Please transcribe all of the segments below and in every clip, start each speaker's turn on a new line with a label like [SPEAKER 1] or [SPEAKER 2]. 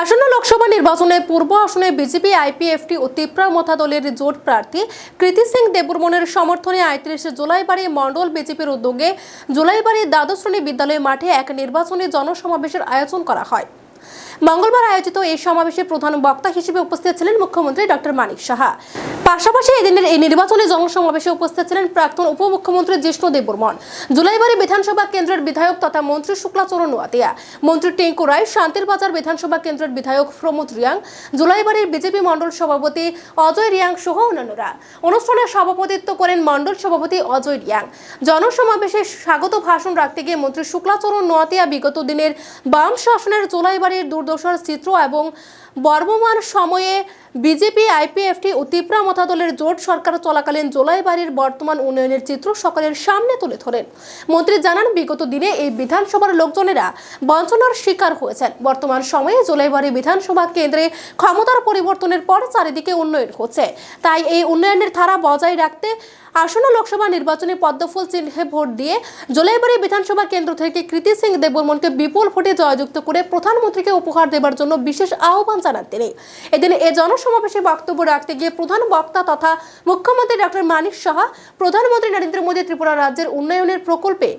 [SPEAKER 1] আসন্ন লোকসভা নির্বাচনে পূর্ব আসনে বিজেপি আইপিএফটি ও তিপ্রা মথা দলের জোট প্রার্থী কৃতি সিং দেববর্মনের সমর্থনে ৩৮ জুলাইবাড়ি মণ্ডল বিজেপির উদ্যোগে জুলাইবাড়ি দ্বাদশ শ্রেণী বিদ্যালয় মাঠে এক নির্বাচনী জনসমাবেশের আয়োজন করা হয়। মঙ্গলবার আয়োজিত এই সমাবেশে প্রধান বক্তা হিসেবে উপস্থিত ছিলেন মুখ্যমন্ত্রী ডক্টর মানিক সাহা। পাশাপাশি এদিনের এই নির্বাচনী জনসমাবেশে উপস্থিত ছিলেন প্রাক্তন উপমুখ্যমন্ত্রী জিষ্ণু দেববর্মন, জুলাইবাড়ি বিধানসভা কেন্দ্রের বিধায়ক তথা মন্ত্রী শুক্লাচরণ নোয়াতিয়া, মন্ত্রী টেঙ্কু রায়, শান্তির বাজার বিধানসভা কেন্দ্রের বিধায়ক প্রমোদ রিয়াং, জুলাইবাড়ির বিজেপি মণ্ডল সভাপতি অজয় রিয়াং সহ অন্যান্যরা। অনুষ্ঠানে সভাপতিত্ব করেন মণ্ডল সভাপতি অজয় রিয়াং। জনসমাবেশে স্বাগত ভাষণ রাখতে গিয়ে মন্ত্রী শুক্লাচরণ নোয়াতিয়া বিগত দিনের বাম শাসনের জুলাইবাড়ির দুর্দশার চিত্র এবং বর্তমান সময়ে বিজেপি আইপিএফটি ও তিপ্রা মথা দলের জোট সরকার চলাকালীন জুলাইবাড়ির বর্তমান উন্নয়নের চিত্র সকলের সামনে তুলে ধরেন। মন্ত্রী জানান, বিগত দিনে এই বিধানসভার লোকজনেরা বঞ্চনার শিকার হয়েছেন। বর্তমান সময়ে জুলাইবাড়ি বিধানসভা কেন্দ্রে ক্ষমতার পরিবর্তনের পর চারিদিকে উন্নয়ন হচ্ছে, তাই এই উন্নয়নের ধারা বজায় রাখতে আসন্ন লোকসভা নির্বাচনে পদ্মফুল চিহ্নে ভোট দিয়ে জুলাইবাড়ি বিধানসভা কেন্দ্র থেকে কৃতি সিং দেববর্মনকে বিপুল ভোটে জয়যুক্ত করে প্রধানমন্ত্রীকে উপহার দেবার জন্য বিশেষ আহ্বান জানান তিনি। এদিন এ জনসমাবেশে বক্তব্য রাখতে গিয়ে প্রধান বক্তা তথা মুখ্যমন্ত্রী ডক্টর মানিক সাহা প্রধানমন্ত্রী নরেন্দ্র মোদী ত্রিপুরা রাজ্যের উন্নয়নের প্রকল্পে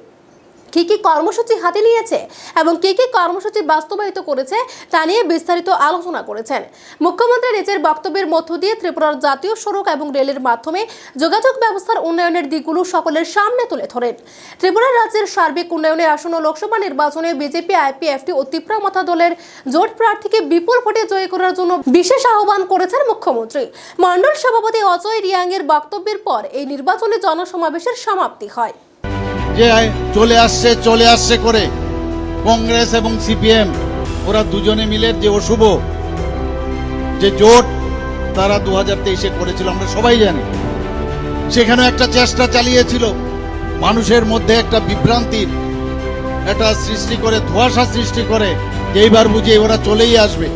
[SPEAKER 1] কি কর্মসূচি হাতে নিয়েছে এবং কি কর্মসূচি বাস্তবায়িত করেছে তা নিয়ে বিস্তারিত আলোচনা করেছেন। মুখ্যমন্ত্রী নিজের বক্তব্যের মধ্য দিয়ে ত্রিপুরার জাতীয় সড়ক এবং রেলের মাধ্যমে যোগাযোগ ব্যবস্থার উন্নয়নের দিকগুলো সকলের সামনে তুলে ধরেন। ত্রিপুরা রাজ্যের সার্বিক উন্নয়নে আসন্ন লোকসভা নির্বাচনে বিজেপি আইপিএফটি ও তিপ্রা মথা দলের জোট প্রার্থীকে বিপুল ভোটে জয়ী করার জন্য বিশেষ আহ্বান করেছেন মুখ্যমন্ত্রী। মণ্ডল সভাপতি অজয় রিয়াং এর বক্তব্যের পর এই নির্বাচনী জনসমাবেশের সমাপ্তি হয়।
[SPEAKER 2] যে চলে আসছে করে কংগ্রেস এবং সিপিএম ওরা দুজনে মিলে যে অশুভ যে জোট তারা 2023-এ করেছিল, আমরা সবাই জানি। সেখানে একটা চেষ্টা চালিয়েছিল মানুষের মধ্যে একটা বিভ্রান্তির একটা সৃষ্টি করে, ধোঁয়াশা সৃষ্টি করে যে এইবার বুঝি ওরা চলেই আসবে।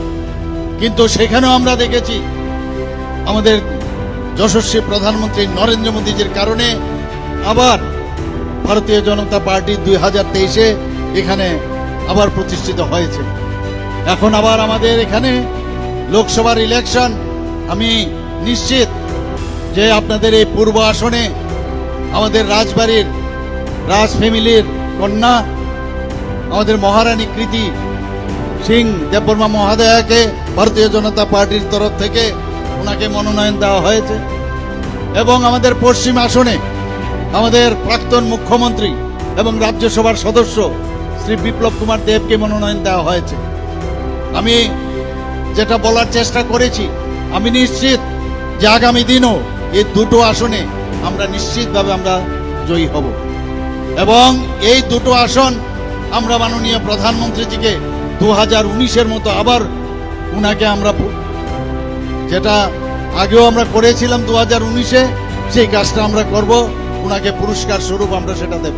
[SPEAKER 2] কিন্তু সেখানেও আমরা দেখেছি আমাদের যশস্বী প্রধানমন্ত্রী নরেন্দ্র মোদীজির কারণে আবার ভারতীয় জনতা পার্টি 2023-এ এখানে আবার প্রতিষ্ঠিত হয়েছে। এখন আবার আমাদের এখানে লোকসভার ইলেকশন, আমি নিশ্চিত যে আপনাদের এই পূর্ব আসনে আমাদের রাজবাড়ির রাজ ফ্যামিলির কন্যা আমাদের মহারানী কৃতি সিং দেববর্মা মহোদয়াকে ভারতীয় জনতা পার্টির তরফ থেকে ওনাকে মনোনয়ন দেওয়া হয়েছে এবং আমাদের পশ্চিম আসনে আমাদের প্রাক্তন মুখ্যমন্ত্রী এবং রাজ্যসভার সদস্য শ্রী বিপ্লব কুমার দেবকে মনোনয়ন দেওয়া হয়েছে। আমি যেটা বলার চেষ্টা করেছি, আমি নিশ্চিত যে আগামী দিনও এই দুটো আসনে আমরা নিশ্চিতভাবে আমরা জয়ী হব এবং এই দুটো আসন আমরা মাননীয় প্রধানমন্ত্রীজিকে 2019-এর মতো আবার উনাকে আমরা যেটা আগেও আমরা করেছিলাম 2019-এ সেই কাজটা আমরা করব, উনাকে পুরস্কার স্বরূপ আমরা সেটা দেব।